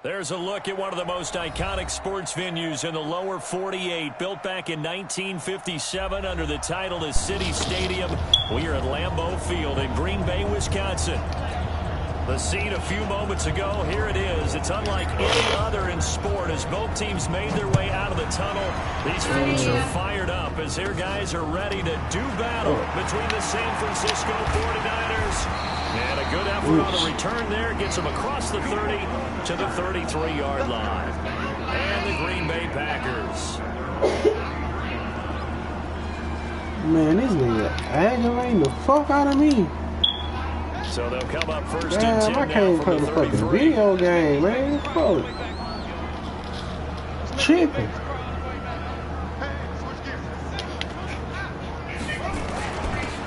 There's a look at one of the most iconic sports venues in the lower 48, built back in 1957 under the title of City Stadium. We are at Lambeau Field in Green Bay, Wisconsin. The scene a few moments ago, here it is. It's unlike any other in sport as both teams made their way out of the tunnel. These folks are fired up as their guys are ready to do battle between the San Francisco 49ers. And a good effort on the return there gets them across the 30 to the 33-yard line. And the Green Bay Packers. Man, this nigga aggravating the fuck out of me. So they'll come up first and 10 I can't play the fucking video game, man. Fuck. Tripping.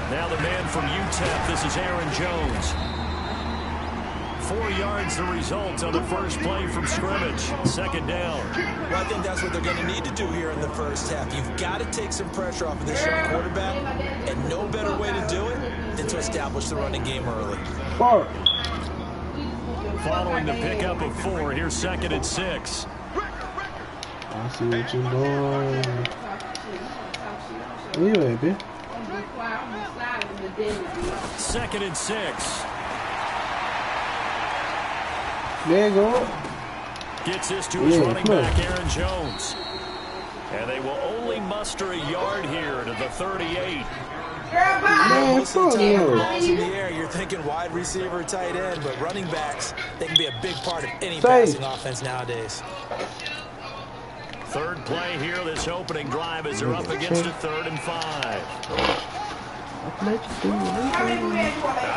Now the man from UTEP, this is Aaron Jones. 4 yards the result on the first play from scrimmage. Second down. Well, I think that's what they're going to need to do here in the first half. You've got to take some pressure off of this young quarterback, and no better way to do it than to establish the running game early. Fuck. Following the pickup of 4, here's 2nd and 6. I see what you're doing. Where you at, bitch? 2nd and 6. There you go. Gets this to his running back, Aaron Jones. And they will only muster a yard here to the 38. Man, fuck you. Balls in the air, you're thinking wide receiver, tight end, but running backs, they can be a big part of any passing offense nowadays. Third play here, this opening drive as they're up against a 3rd and 5. Out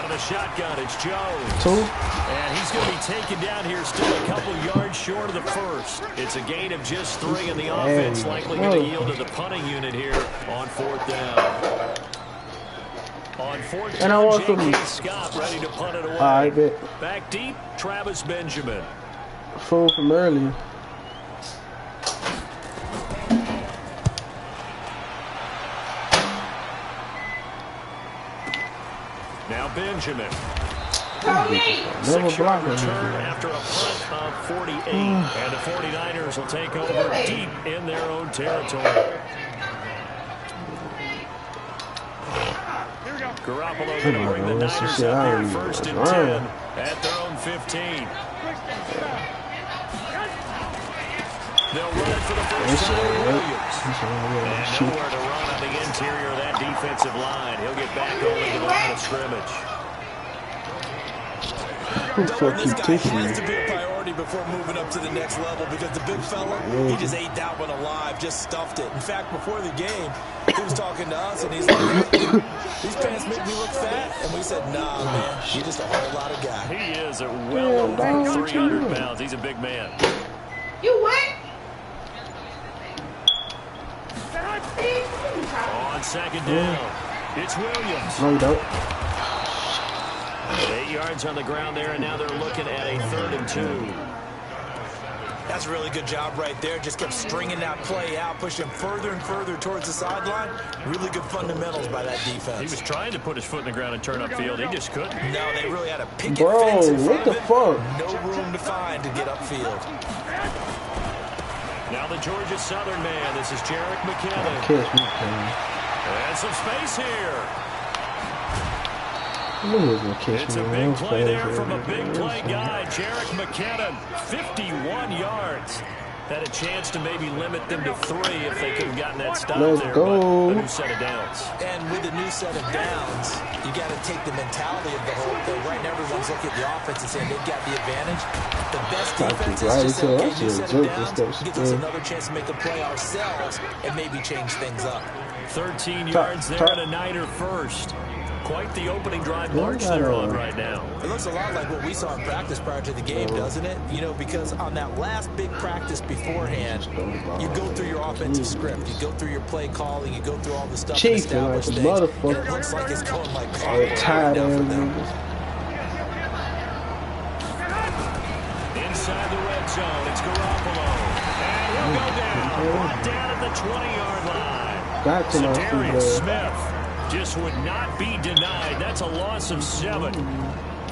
of the shotgun, it's Jones. And he's going to be taken down here still a couple yards short of the first. It's a gain of just 3, and the offense likely going to yield to the punting unit here on 4th down. On 4th down, J.K. Scott ready to punt it away. I bet. Back deep, Travis Benjamin. Full from earlier. Now Benjamin. Never blocked him. Return after a punt of 48. And the 49ers will take over deep in their own territory. Garoppolo going to bring the Niners up here 1st and 10 at their own 15. They'll run it for the first time. Williams. And nowhere to run on the interior of that defensive line. He'll get back over to the line of scrimmage. This guy has to be a priority before moving up to the next level because the big fella, he just ate that one alive, just stuffed it. In fact, before the game, he was talking to us, and he's like, these pants make me look fat? And we said, nah, man, you're just a whole lot of guy. He is a well over 300 pounds. He's a big man. You what? On 2nd down, it's Williams. No, you don't. 8 yards on the ground there, and now they're looking at a 3rd and 2. That's a really good job right there. Just kept stringing that play out, pushing further and further towards the sideline. Really good fundamentals by that defense. He was trying to put his foot in the ground and turn upfield. He just couldn't. No, they really had to pick it fence in front of it. Fuck? No room to find to get upfield. Now the Georgia Southern man. This is Jerick McKinnon. And some space here. It's a big play there from a big play guy, Jerick McKinnon. 51 yards. Had a chance to maybe limit them to 3 if they could have gotten that stop there. But a new set of downs. And with a new set of downs, you got to take the mentality of the whole thing. Right now, everyone's looking at the offense and saying they've got the advantage. The best defense is just saying, okay, new set of downs gives us another chance to make a play ourselves and maybe change things up. 13 yards there and a Niner first. Quite the opening drive march they're on right now. It looks a lot like what we saw in practice prior to the game, doesn't it? You know, because on that last big practice beforehand, you go through your offensive script, you go through your play calling, you go through all the stuff and establish things. And it looks like it's going like clockwork right now for them. Inside the red zone, it's Garoppolo. And he'll go down. Brought down at the 20-yard line. So Darius Smith just would not be denied. That's a loss of 7.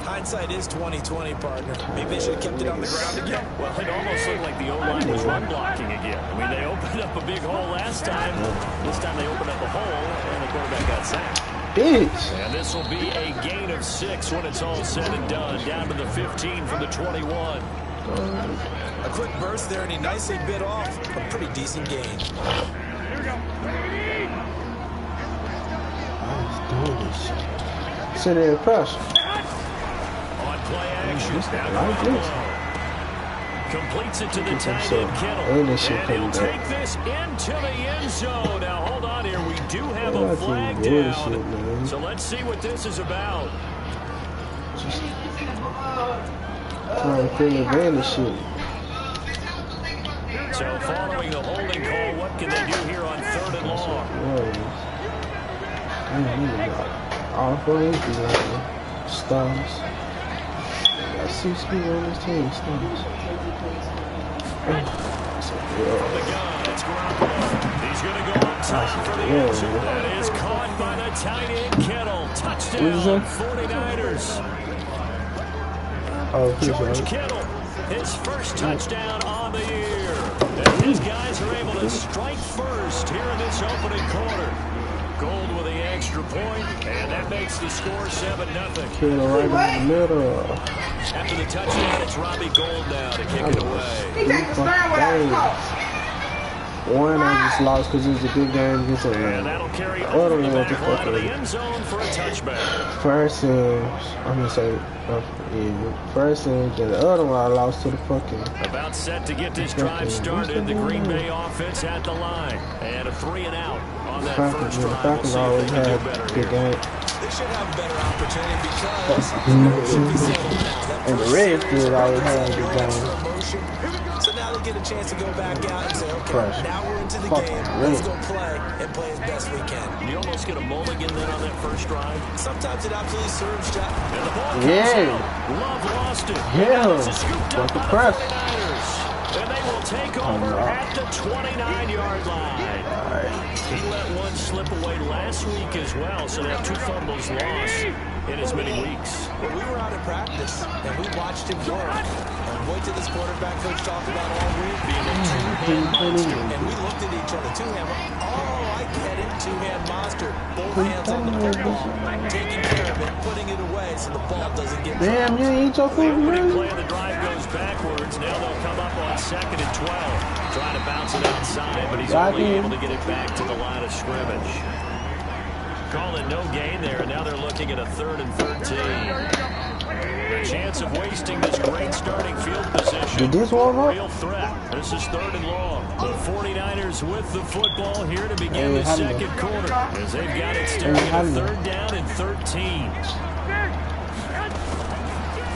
Hindsight is 20/20, partner. Maybe they should have kept it on the ground again. Well, it almost looked like the O-line was run blocking again. I mean, they opened up a big hole last time. This time they opened up a hole, and the quarterback got sacked. Bitch. And this will be a gain of 6 when it's all said and done. Down to the 15 from the 21. A quick burst there, and he nicely bit off a pretty decent gain. Here we go. Sit there and pressure. On play action. Like this. Completes it to the tight end Kittle. And And he'll take this into the end zone. Now, hold on here. We do have a flag down. So let's see what this is about. Trying to take advantage shit. So following the holding call, what can they do here on 3rd and long? All 4 inches right there. Stars. Got 6 people on this team. Stars. From the gun, it's Garoppolo. He's going to go on top for the end zone. That is caught by the tight end Kittle. Touchdown, 49ers. Oh, George Kittle, his first touchdown on the year. And these guys are able to strike first here in this opening quarter. Gold with the extra point, and that makes the score 7-0. Kittle right in the middle. After the touchdown, it's Robbie Gould now to kick it away. He takes the stern without a cost. One I just lost because it was a good game against And Atlanta. that'll carry over the back line of the end zone for a touchback. First and I'm gonna say first and the other one I lost to the fucking. About set to get this drive started. The Green Bay offense at the line. And a 3 and out on that first drive. We'll see if they can do better good here. game. They should have a better opportunity because And the Redskins always had a good game. so now they get a chance to go back out and say, okay, Fresh. now we're into the Fuck, game. really? Let's go play and play as best we can. You almost get a mulligan then on that first drive. Sometimes it absolutely serves, Jack. And the ball comes Yeah. out. Love lost it. Yeah. This is scooped up by the press. 49ers. And they will take over at the 29-yard line. He let one slip away last week as well, so they have 2 fumbles lost in as many weeks. Well, we were out at practice, and we watched him work. And wait till this quarterback coach talked about all week being a two-hand monster. And we looked at each other, two-hand. Oh, I get it, two-hand monster. Both hands on the football, taking care of it, putting it away so the ball doesn't get Damn, you ain't eat your The food, opening man. play of the drive goes backwards. Now they'll come up on 2nd and 12. Trying to bounce it outside, but he's only able to get it back to the line of scrimmage. Call it no gain there, and now they're looking at a 3rd and 13. The chance of wasting this great starting field position. Did this warm up? Real threat. This is 3rd and long. The 49ers with the football here to begin the Hey, second quarter. As they've got it starting at 3rd down and 13.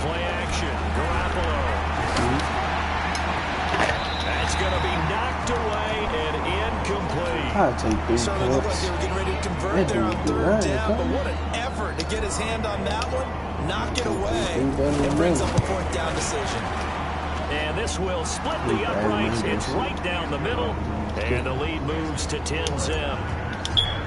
Play action. Garoppolo. That's going to be knocked away and incomplete. I'll take big Certainly looked like hits. they were getting ready to convert That there on dude 3rd right, down, but huh? what an effort to get his hand on that one, knock it away, He better and than brings me. up a 4th down decision. And this will split the uprights. It's right down the middle. And the lead moves to 10-zip.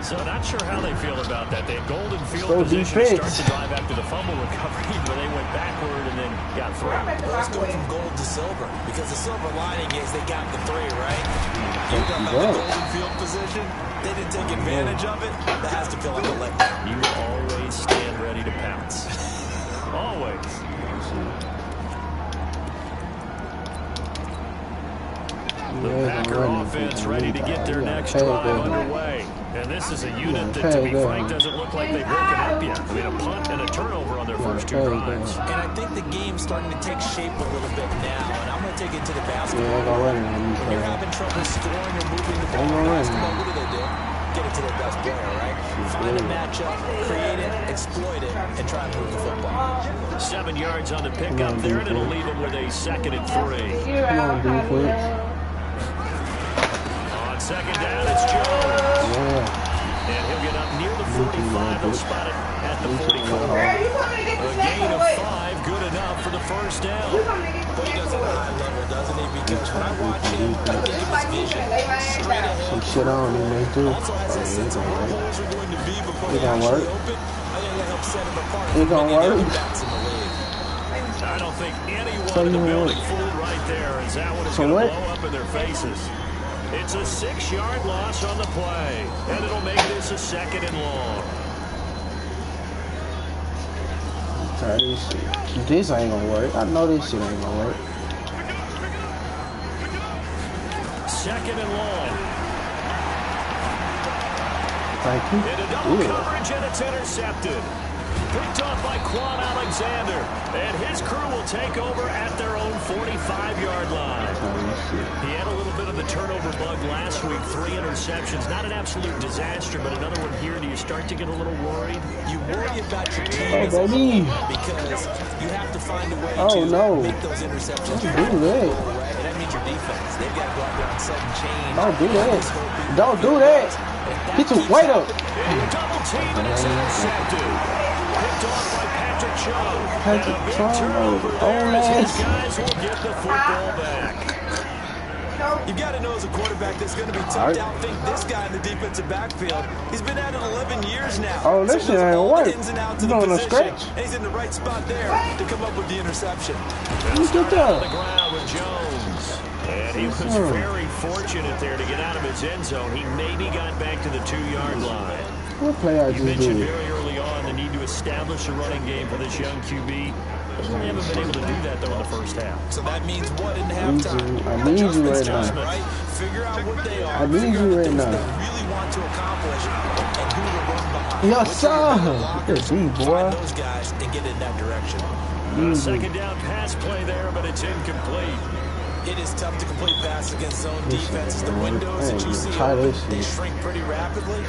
So not sure how they feel about that. They had golden field So position to start defense. the drive after the fumble recovery, but they went backward and then got through. Let's go from gold to silver, because the silver lining is they got the 3, right? You got the Yeah. golden field position. They didn't take advantage of it. That has to feel like a letdown. You always stand ready to pounce. Always. The Packer offense ready to get their next drive underway. And this is a unit that, to be frank, doesn't look like they've broken up yet. I mean, a punt and a turnover on their first 2 drives. And I think the game's starting to take shape a little bit now, and I'm going to take it to the basketball. When you're having trouble scoring or moving the ball in basketball, what do? Get it to their best player, right? Find a matchup, create it, exploit it, and try and move the football. 7 yards on the pickup there, and it'll leave them with a 2nd and 3. Come on, defense. On 2nd down, it's Jones. And he'll get up near the 45. He'll spot it at the 45. A gain of 5, good enough for the first down. But he does it at a high level, doesn't he? Because when I watch him, I think of his vision straight ahead. Some shit on him, man, too. Also has a sense of where holes are going to be before It they gonna actually work. open. I think that helps set him apart. It gonna from many work. other backs in the league. I don't think anyone in the building fooled right there, as that one is going to blow up in their faces. It's a 6-yard loss on the play, and it'll make this a 2nd and long. This ain't gonna work. I know this shit ain't gonna work. 2nd and long. Thank you. In a double coverage, and it's intercepted. Picked off by Quan Alexander, and his crew will take over at their own 45-yard line. He had a little bit of the turnover bug last week, 3 interceptions. Not an absolute disaster, but another one here. Do you start to get a little worried? You worry about your team because you have to find a way to make those interceptions. Don't do that. And that means your defense. They've got to go out there and set and change. Don't do that. Don't do that. Get your weight up. Double team, and it's intercepted. Picked off by Patrick Chung. Patrick Chung, his guys will get the football back. You've got to know as a quarterback that's going to be tough to outthink this guy in the defensive backfield. He's been at it 11 years now. Oh, this shit ain't work. He's on a stretch. And he's in the right spot there to come up with the interception. Look at that. On the ground with Jones. And he was very fortunate there to get out of his end zone. He maybe got back to the 2-yard line. What play I just did? You mentioned very early on the need to establish a running game for this young QB. They haven't been able to do that, though, in the first half. So that means what in halftime? I need you right now. Right? Figure out what they are. I need you right now. They really want to accomplish and who to run behind. Yes, sir. Look at me, boy. Find those guys and get in that direction. Second down pass play there, but it's incomplete. It is tough to complete passes against zone defenses. The windows that you see open, they shrink pretty rapidly.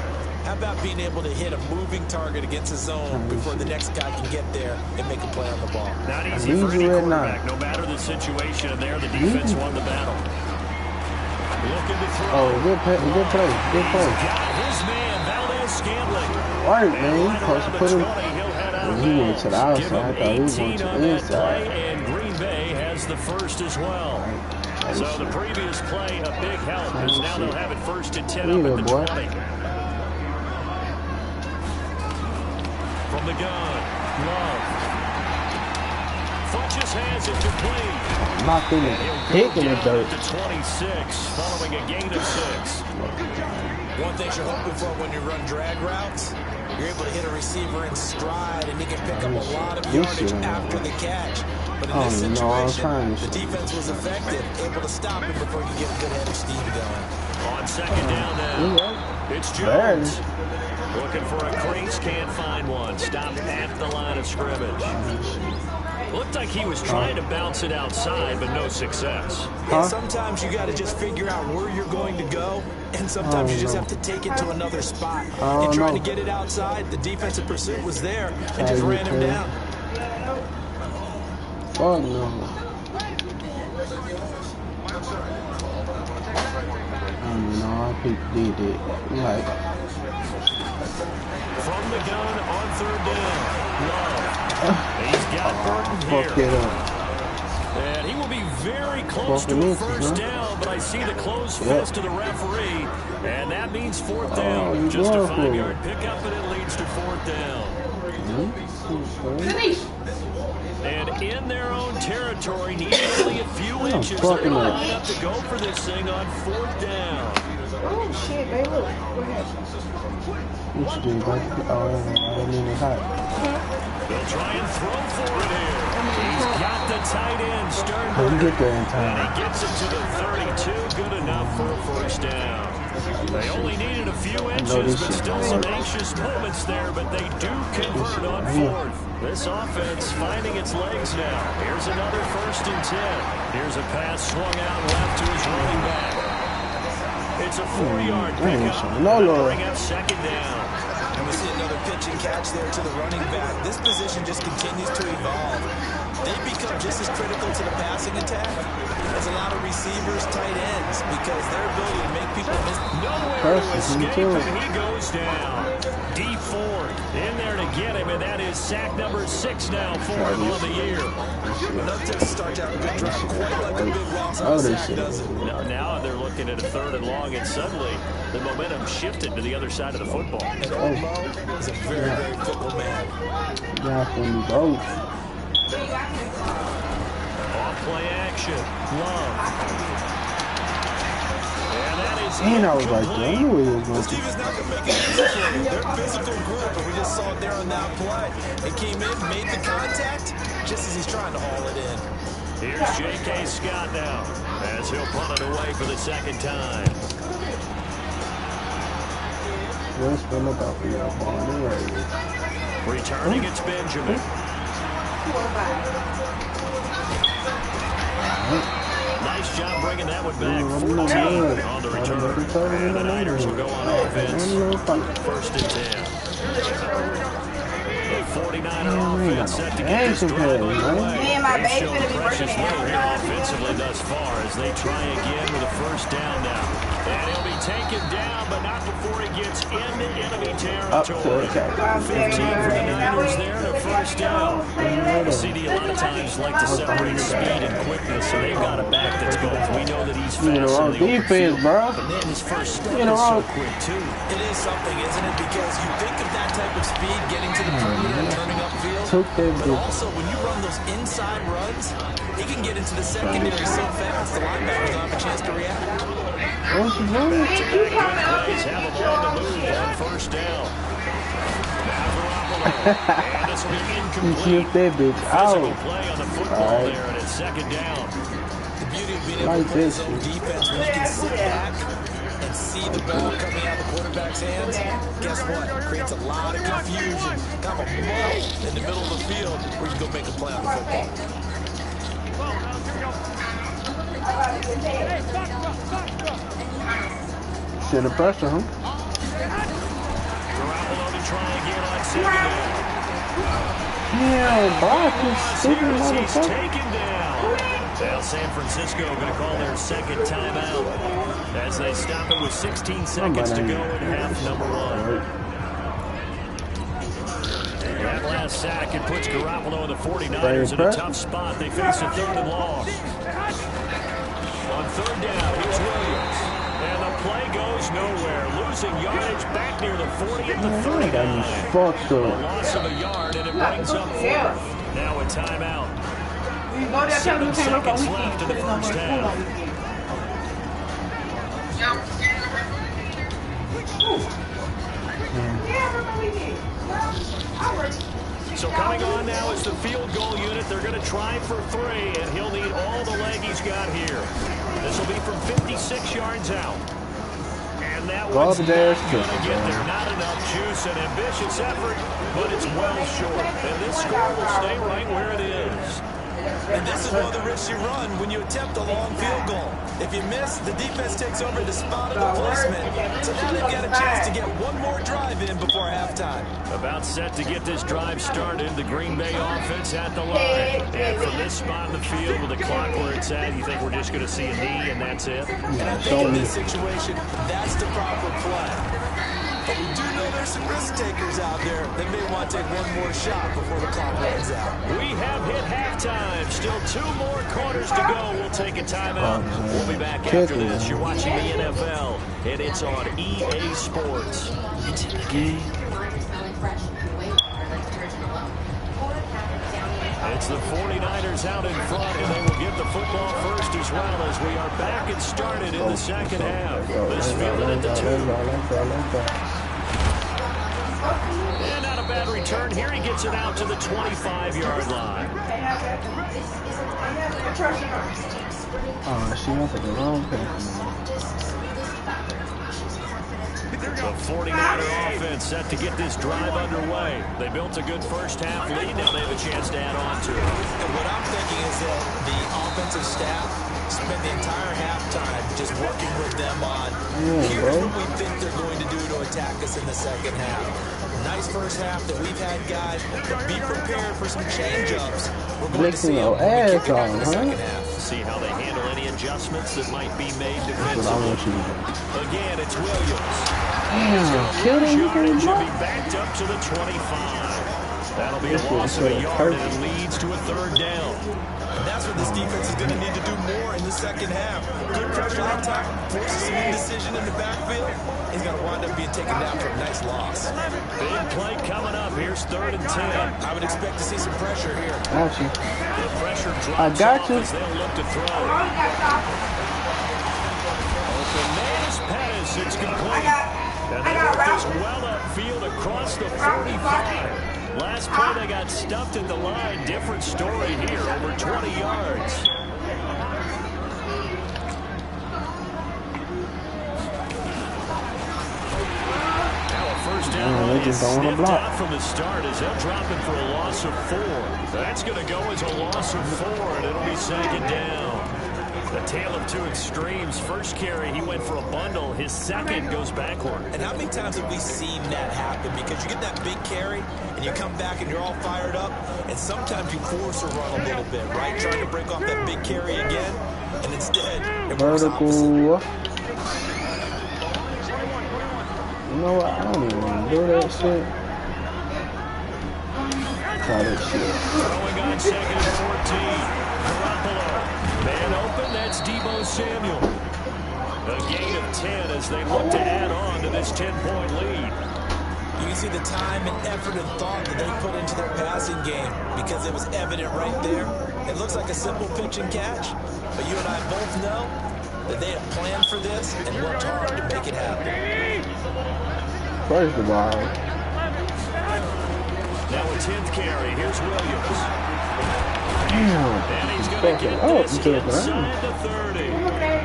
How about being able to hit a moving target against a zone before the next guy can get there and make a play on the ball? Not easy for any quarterback, no matter the situation. And there, the defense won the battle. Looking to throw. Oh, good play. Good play. Good play. Got his man, Valdez Scantling. Right, man. You're supposed to put him. He went to the outside. I thought he was going to the inside. And Green Bay has the first as well. So the previous play, a big help, because now they'll have it 1st and 10 up at the 20. From the gun, Love. Funches has it complete. Knocked in it. Hit in the dirt. To 26, following a gain of 6. One thing you're hoping for when you run drag routes, you're able to hit a receiver in stride, and he can pick up a lot of yardage after the catch. But in this situation, the defense was effective, able to stop him before you get a good head of steam going. On 2nd down now, it's Jones. Looking for a crease, can't find one. Stopped at the line of scrimmage. Looked like he was trying to bounce it outside, but no success. And sometimes you got to just figure out where you're going to go, and sometimes you just have to take it to another spot. And trying to get it outside, the defensive pursuit was there and just ran him down. Oh, no. I did it. Like. From the gun on 3rd down. Love. He's got Burton here. Fuck it up. And he will be very close to a 1st down, but I see the closed fist to the referee, and that means 4th down. Just a 5-yard pickup, and it leads to 4th down. And in their own territory, needing only a few inches, they're going to line up to go for this thing on 4th down. Oh, shit, babe, look. Go ahead. What you do, buddy? Oh, I didn't even hot. They'll try and throw for it here. He's got the tight end, Sternberger. How you get there in time? And he gets it to the 32. Good enough for a 1st down. They only needed a few inches, but still some anxious moments there, but they do convert on 4th. This offense finding its legs now. Here's another 1st and 10. Here's a pass swung out left to his running back. It's a 4-yard pickup. Bring up 2nd down. And we see another pitch and catch there to the running back. This position just continues to evolve. They become just as critical to the passing attack as a lot of receivers, tight ends, because their ability to make people miss. Nowhere to escape, and he goes down. Deep 4 in there to get him, and that is sack number 6 now for him on the year. Enough to start out a good drive, quite like a big loss on the sack, does it? Now they're looking at a 3rd and long, and suddenly the momentum shifted to the other side of the football. And Old Mo is a very, very fickle man. Yeah, for me both. play action. Love. And that is And I was like, I knew he was The going to. Stevens not going to make it easy for you. They're a physical group, and we just saw it there on that play. It came in, made the contact, just as he's trying to haul it in. Here's J.K. Scott now, as he'll punt it away for the second time. Let's run about the ball in the radio. Returning, it's Benjamin. Nice job bringing that one back. 14 on the return. And the Niners will go on offense. First and 10. The 49er offense set to get this drive underway. Me and my They've baby shown gonna be precious working little out. here offensively thus far as they try again with a first down now. And he'll be taken down, but not before he gets into enemy territory. 15 for the Niners there and a first down. CD a lot of times like to separate speed and quickness, so they've got a back that's both. We know that he's fast in the open defense, field, bro. but then his first step is so quick, too. It is something, isn't it? Because you think of that type of speed, getting to the perimeter and turning upfield, but also when you run those inside runs, he can get into the secondary so fast, the linebackers don't have a chance to react. Good plays have a ball to move on first down. Now Garoppolo. And this will be incomplete. Physical play on the football there, and it's second down. The beauty of being able to play his own defense when you can sit back and see the ball coming out of the quarterback's hands, guess what? It creates a lot of confusion, kind of a muddle in the middle of the field where you can go make a play on the football. Shit, the pressure, huh? Garoppolo to try again on second down. Yeah, Brock is stupid He's motherfucker. taken down. Well, San Francisco going to call their second timeout as they stop it with 16 seconds to go in half number one. That last sack, it puts Garoppolo and the 49ers in a tough spot. They face a third and long. On third down, here's Williams. And the play goes nowhere. Losing yardage back near the 40 at the 39. A loss of a yard, and it brings up fourth. Now a timeout. 7 seconds left in the first half. So coming on now is the field goal unit. They're going to try for 3, and he'll need all the leg he's got here. This will be from 56 yards out. And that one's not going to get there. Not enough juice, an ambitious effort, but it's well short. And this score will stay right where it is. And this is one of the risks you run when you attempt a long field goal. If you miss, the defense takes over the spot of the placement. So now they've got a chance to get one more drive in before halftime. About set to get this drive started. The Green Bay offense at the line. And from this spot in the field with the clock where it's at, you think we're just going to see a knee and that's it? And I think in this situation, that's the proper play. But we do know there's some risk takers out there that may want to take one more shot before the clock runs out. We have hit halftime. Still 2 more quarters to go. We'll take a timeout. We'll be back after this. You're watching the NFL, and it's on EA Sports. It's the 49ers out in front, and they will get the football first as well as we are back and started in the second half. This fielded at the 2. And not a bad return. Here he gets it out to the 25-yard line. Oh, she went to the wrong place. The 49er offense set to get this drive underway. They built a good first half lead. Now they have a chance to add on to it. And what I'm thinking is that the offensive staff spent the entire halftime just working with them on here's what we think they're going to do to attack us in the second half. Nice first half that we've had, guys, but be prepared for some change-ups. We're going to see them when we kick it off in the second half. See how they handle any adjustments that might be made defensively. Again, it's Williams. Yardage should be backed up to the 25. That'll be a loss of a yard, and it leads to a third down. And that's what this defense is going to need to do more in the second half. Good pressure on top, forces some indecision in the backfield. He's going to wind up being taken down for a nice loss. Big play coming up. Here's first 3rd and 10. I would expect to see some pressure here. Got you. The pressure drops I got off you. as they'll look to throw. Open man is Pettis. It's complete. And they work this well upfield across the 45. Last play they got stuffed at the line. Different story here. Over 20 yards. First down they just don't want to block. From the start as they'll drop him for a loss of 4. That's going to go as a loss of 4, and it'll be 2nd down. The tale of two extremes. First carry, he went for a bundle. His second goes backward. And how many times have we seen that happen? Because you get that big carry, and you come back and you're all fired up, and sometimes you force a run a little bit, right? Trying to break off that big carry again, and instead, it works opposite. You know what? I don't even want to do that shit. Try that shit. Throwing on 2nd and 14. Garoppolo. Man open. That's Deebo Samuel. A gain of 10 as they look to add on to this 10-point lead. You can see the time and effort and thought that they put into their passing game because it was evident right there. It looks like a simple pitch and catch, but you and I both know that they have planned for this and worked hard to make it happen. First of all. Now a 10th carry. Here's Williams. Damn. And he's going to get this inside the 30.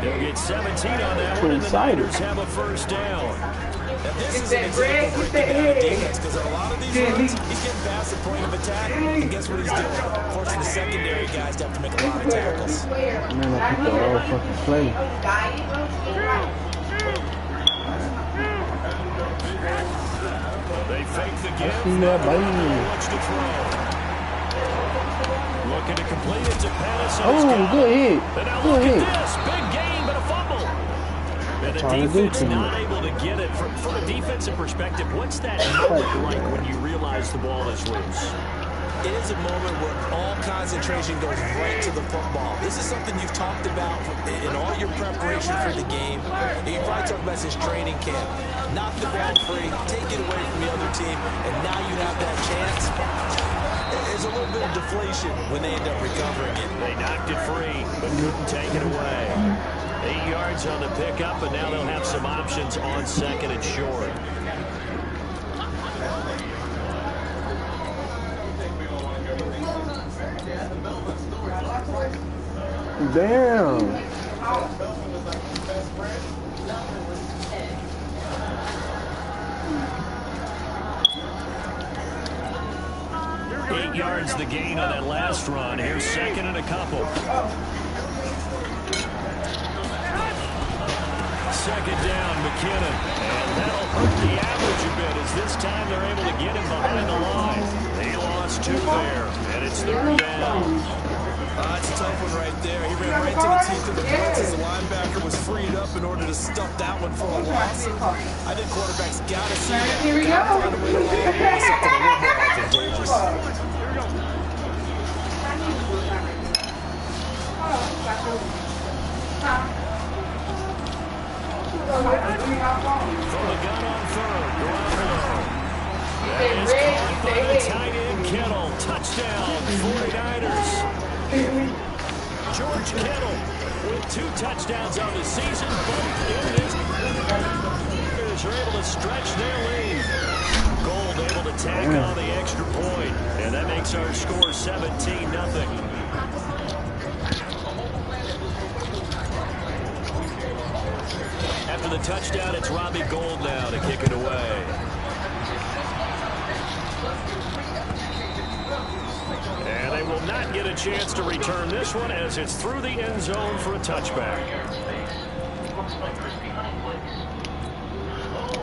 They'll get 17 on that one, and the Niners have a first down. Now this is an example of breaking down defense because on a lot of these runs, he's getting past the point of attack, and guess what he's doing? Forcing the secondary guys to have to make a lot of tackles. Man, I picked the whole fucking play. They fake the give. What's to throw. Looking to complete it to Pettis. Oh, good hit. Good hit. This big gain, but a fumble. And the defense not able to get it. From a defensive perspective, what's that moment like when you realize the ball is loose? It is a moment where all concentration goes right to the football. This is something you've talked about in all your preparation for the game. You probably talked about since training camp. Knock the ball free, take it away from the other team, and now you have that chance. There's a little bit of deflation when they end up recovering it. They knocked it free, but couldn't take it away. 8 yards on the pickup, and now they'll have some options on 2nd and short. Damn. 8 yards the gain on that last run. Here's 2nd and a couple. 2nd down, McKinnon. And that'll hurt the average a bit as this time they're able to get him behind the line. They lost 2 there, and it's 3rd down. It's a tough one right there. He ran right to the teeth of the blitz as the linebacker was freed up in order to stuff that one for a loss. I think quarterbacks got to see that. Here we go. Find a way to land something a little more advantageous. From the gun on 3rd, Garoppolo. That is caught by the tight end Kittle. Touchdown, 49ers. George Kittle with 2 touchdowns on the season. Both in this. Are able to stretch their lead. Gold able to tag on the extra point. And that makes our score 17-0. After the touchdown, it's Robbie Gould now to kick it away. And they will not get a chance to return this one as it's through the end zone for a touchback.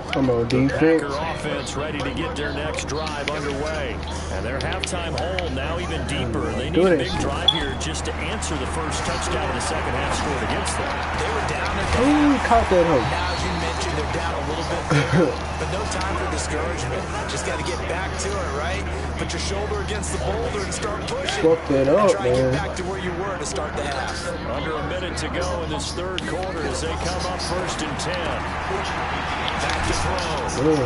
The Packer offense ready to get their next drive underway. And their halftime hole now even deeper. They need a big drive here just to answer the first touchdown of the second half scored against them. They were down at Who caught that hook? Now, as you mentioned, they're down a little bit quicker, but no time for discouragement. Just got to get back to it, right? Put your shoulder against the boulder and start pushing. Fuck that up, try and man. get back to where you were to start the half. Under a minute to go in this third quarter as they come up 1st and 10. Back to throw.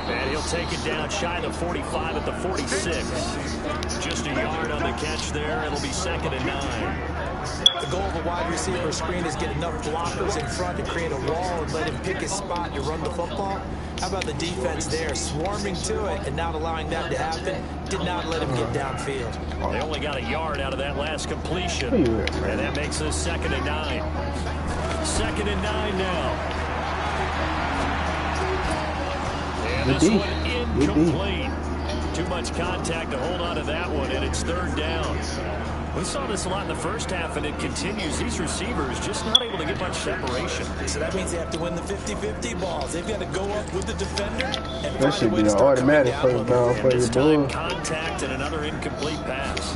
And he'll take it down shy of 45 at the 46. Just a yard on the catch there. It'll be 2nd and 9. The goal of a wide receiver screen is get enough blockers in front to create a wall and let him pick his spot to run the football. How about the defense there, swarming to it and not allowing that to happen? Did not let him get downfield. They only got a yard out of that last completion. And that makes this 2nd and 9. 2nd and 9 now. And this one incomplete. Too much contact to hold on to that one, and it's 3rd down. We saw this a lot in the first half, and it continues. These receivers just not able to get much separation. So that means they have to win the 50-50 balls. They've got to go up with the defender. And that should be an automatic first down for your boy. Contact and another incomplete pass.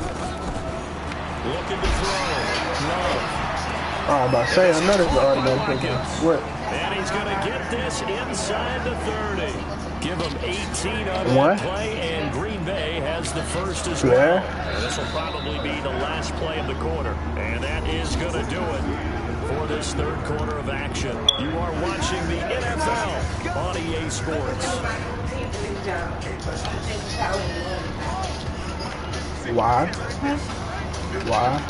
Looking to throw. Love. Oh, I'm about to say, I know this is an automatic first down. What? And he's going to get this inside the 30. Give him 18 on what? That play, and Green Bay has the first as well. And this will probably be the last play of the quarter. And that is going to do it for this third quarter of action. You are watching the NFL on EA Sports. Why? Why?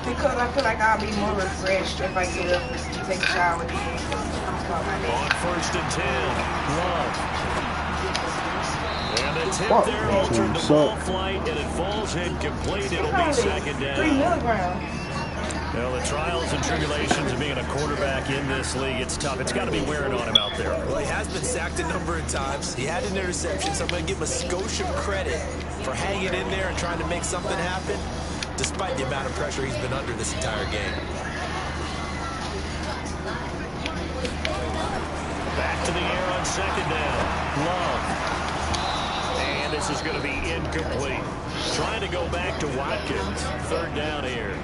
Because I feel like I'll be more refreshed if I get up and take a shower. On 1st and 10, Love. And the tip there altered the ball flight, and it falls incomplete. It'll be 2nd down. 3 milligrams. Well, the trials and tribulations of being a quarterback in this league, it's tough. It's got to be wearing on him out there. Well, he has been sacked a number of times. He had an interception, so I'm going to give him a skosh of credit for hanging in there and trying to make something happen, despite the amount of pressure he's been under this entire game. Back to the air on 2nd down. Love. And this is going to be incomplete. Trying to go back to Watkins. 3rd down here.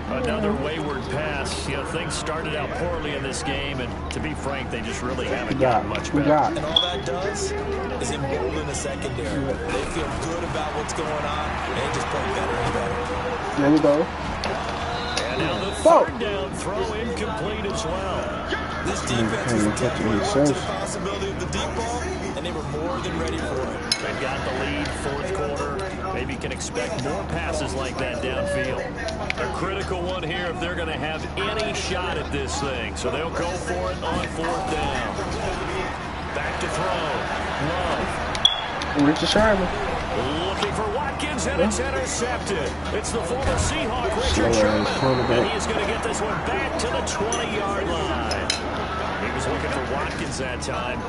Another wayward pass. You know, things started out poorly in this game, and to be frank, they just really haven't gotten much better. And all that does is embolden the secondary. They feel good about what's going on, and they just play better and better. There we go. And now the 3rd down throw incomplete as well. This defense was definitely open to the possibility of the deep ball, and they were more than ready for it. They've got the lead, 4th quarter. Maybe can expect more passes like that downfield. A critical one here if they're going to have any shot at this thing. So they'll go for it on 4th down. Back to throw. Love. Richard Sherman. Looking for Watkins, and it's intercepted. It's the former Seahawk, Richard Sherman. And he's going to get this one back to the 20-yard line. He was looking for Watkins that time.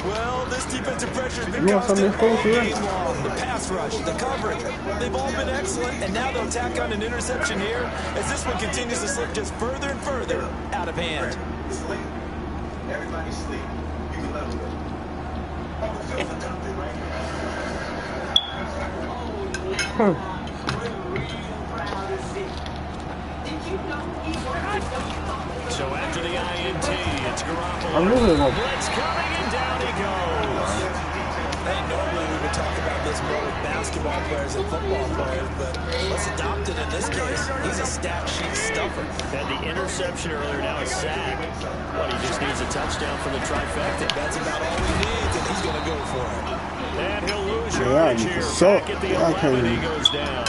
Well, this defensive pressure has been constant all game long. The pass rush, the coverage, they've all been excellent, and now they'll tack on an interception here as this one continues to slip just further and further out of hand. Everybody sleep. You can let them go. So after the INT, it's Garoppolo. Blitz coming, and down he goes. Hey, normally we would talk about this more with basketball players and football players, but let's adopt it in this case. He's a stat sheet stuffer. Had the interception earlier, now a sack. But he just needs a touchdown for the trifecta. That's about all he needs, and he's going to go for it. And he'll lose yardage here. Back at the 11, he goes down.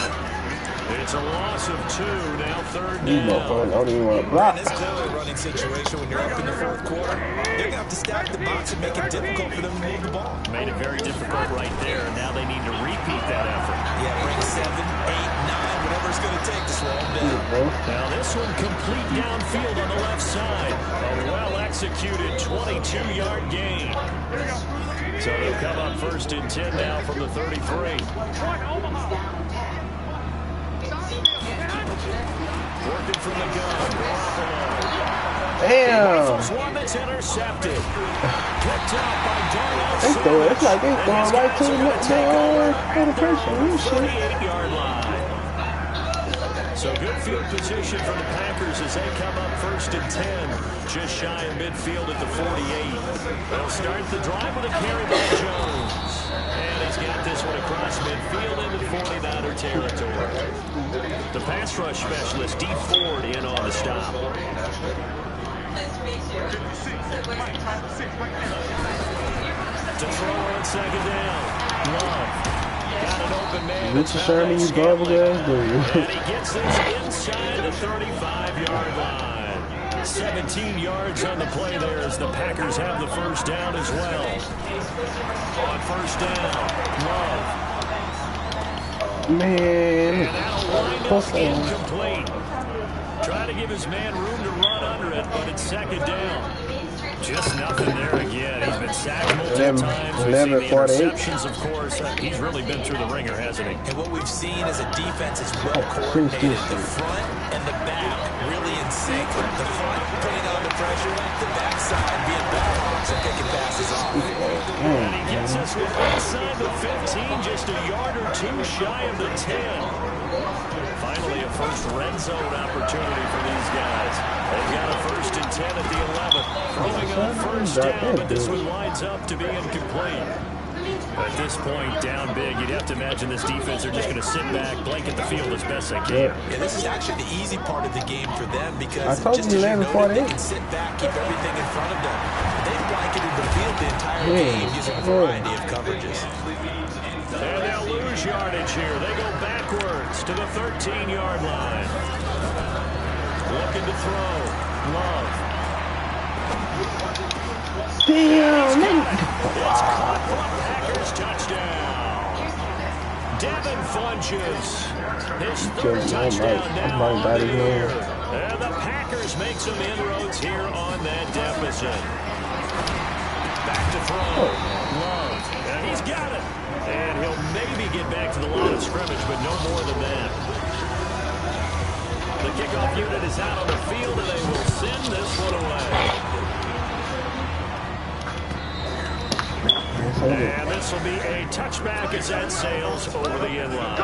It's a loss of 2, now 3rd down. Don't even want to block. It's clearly a running situation when you're up in the 4th quarter. They're going to have to stack the box and make it difficult for them to move the ball. Made it very difficult right there, and now they need to repeat that effort. Yeah, bring 7, 8, 9, whatever it's going to take to slow them down. Now this one complete downfield on the left side. A well-executed 22-yard gain. So they'll come up 1st and 10 now from the 33. Working from the gun. Damn. One that's intercepted. Picked up by Darnell. It's like they throwing right to the pressure. 38-yard line. So So good field position for the Packers as they come up 1st and 10, just shy of midfield at the 48. They'll start the drive with a carry by Jones. And he's got this one across midfield into 49er territory. The pass rush specialist, D. Ford, in on the stop. To throw on 2nd down. Love. Got an open man. Richard Sherman, you garbage ass dude. And he gets this inside the 35-yard line. 17 yards on the play there as the Packers have the 1st down as well. On 1st down, Love. Man. And that'll wind up incomplete. Trying to give his man room to run under it, but it's 2nd down. Just nothing there again. He's been sacked multiple times. We've seen the interceptions, of course. He's really been through the ringer, hasn't he? And what we've seen is a defense is well coordinated. The front and the back really in sync. The front putting on the pressure, the backside being ballhogs and picking passes off. And he gets us inside the 15, just a yard or two shy of the 10. Finally, a first red zone opportunity for these guys. They've got a 1st and 10 at the 11th. Throwing on 1st down, but this one winds up to be incomplete. At this point, down big, you'd have to imagine this defense are just going to sit back, blanket the field as best they can. Yeah, this is actually the easy part of the game for them because just as you noted, they can sit back, keep everything in front of them. They've blanketed the field the entire game using a variety of coverages. And they'll lose yardage here. They go backwards to the 13-yard line. Looking to throw. Love. Damn, It's caught for a Packers touchdown. Devin Funches. His 3rd touchdown now on the year. And the Packers make some inroads here on that deficit. Back to throw. Love. And he's got it. And he'll maybe get back to the line of scrimmage, but no more than that. The kickoff unit is out on the field, and they will send this one away. And this will be a touchback as that sails over the end line.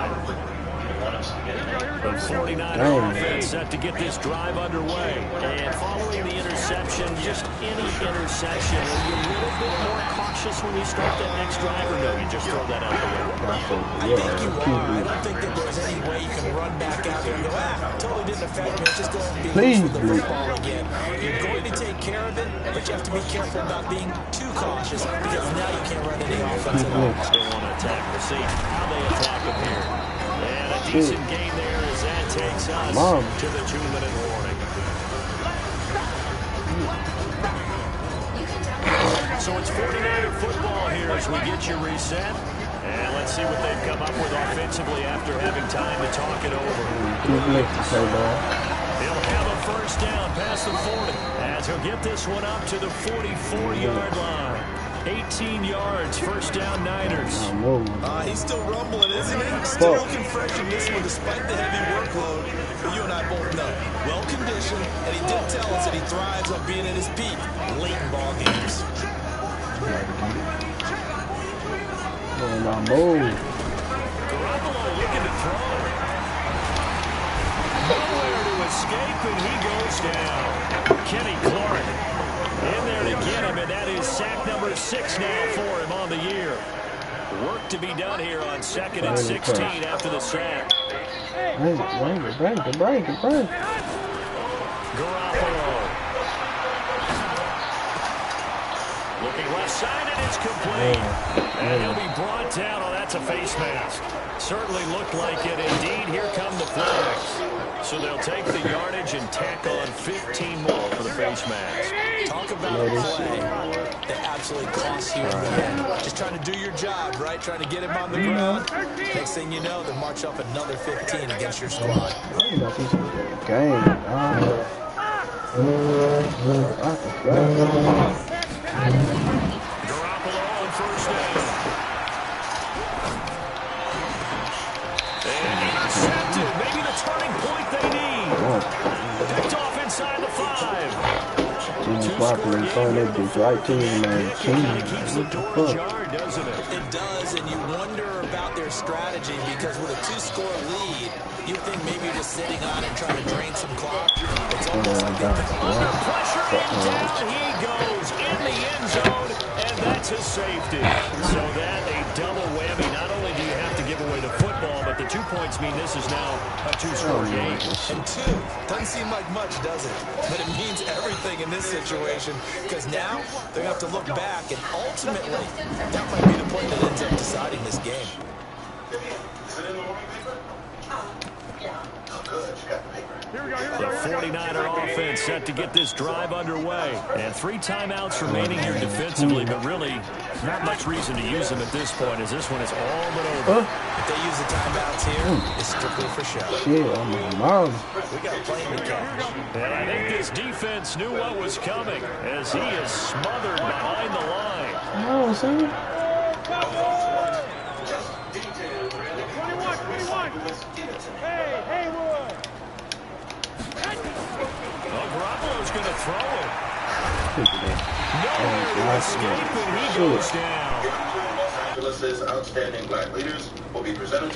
The 49er offense set to get this drive underway. And following the interception, just any interception, are you a little bit more cautious when you start that next drive, or no, you just throw that out the window? I think you are. I don't think that there's any way you can run back out there and go, totally didn't affect me. Just go and be loose with the football again. You're going to take care of it, but you have to be careful about being too cautious because now you can't run any offense at all. They want to attack. We'll see how they attack him here. And a decent gain there as that takes us to the 2-minute warning. So it's 49er football here as we get you reset. And let's see what they've come up with offensively after having time to talk it over. He'll have a 1st down past the 40 as he'll get this one up to the 44-yard line. 18 yards, 1st down Niners. He's still rumbling, isn't he? Still looking fresh in this one despite the heavy workload. But you and I both know, well-conditioned, and he did tell us that he thrives on being at his peak late in ball games. Garoppolo looking to throw. Nowhere to escape, and he goes down. Kenny Clark in there to get him, and that is sack number 6 now for him on the year. Work to be done here on 2nd and 16 after the sack. Break it. Garoppolo. Looking left side, and it's complete. And he'll be brought down. Oh, that's a face mask. Certainly looked like it. Indeed, here come the flags. So they'll take the yardage and tack on 15 more for the face mask. Talk about a play that absolutely costs you in the end. Just trying to do your job, right? Trying to get him on the ground. Next thing you know, they march up another 15 against your squad. Garoppolo on 1st down. And intercepted. Maybe the turning point they need. Picked off inside the 5. Properly throwing that bitch right to him, man. Keeps the door ajar, does doesn't it? It does, and you wonder about their strategy because with a 2-score lead, you think maybe you're just sitting on and trying to drain some clock. It's almost like under pressure and down he goes in the end zone, and that's a safety. So that a double whammy. Not only do you have to give away the football, but the 2 points mean this is now a 2-score game. And 2 doesn't seem like much, does it? But it means everything in this situation because now they're going to have to look back, and ultimately, that might be the point that ends up deciding this game. Is it in the morning paper? Oh, good. You got the paper. The 49er offense set to get this drive underway. And 3 timeouts remaining here defensively, but really not much reason to use them at this point as this one is all but over. If they use the timeouts here, it's strictly for show. Shit, I'm a mom. We got a plane to catch. And I think this defense knew what was coming as he is smothered behind the line. No, son. 21. Hey, Haywood. Well, Garoppolo's going to throw it. Nowhere to escape, and he goes down. Los Angeles' outstanding black leaders will be presented